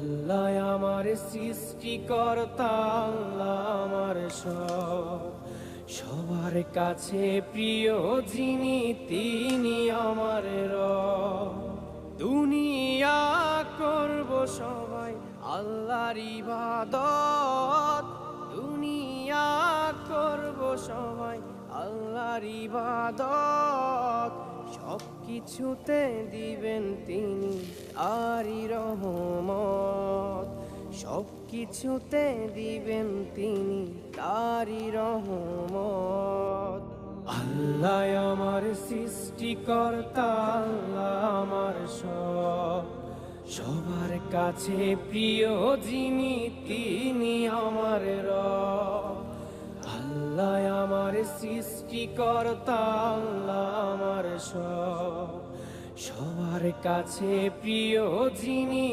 আল্লাহ আমার সৃষ্টিকর্তা, আল্লাহ আমার সব, সবার কাছে প্রিয় যিনি তিনি আমার রব। দুনিয়া করব সবাই আল্লাহর ইবাদত, দুনিয়া করব সবাই আল্লাহর ইবাদত। সব কিছুতে দিবেন তিনি তারই রহমত, সব কিছুতে দিবেন তিনি তারই রহমত। আল্লাহ আমার সৃষ্টিকর্তা, আল্লাহ আমার সব, সবার কাছে প্রিয় যিনি তিনি আমার রব। আল্লাহ আমার সৃষ্টিকর্তা, আল্লাহ আমার সব, সবার কাছে প্রিয় যিনি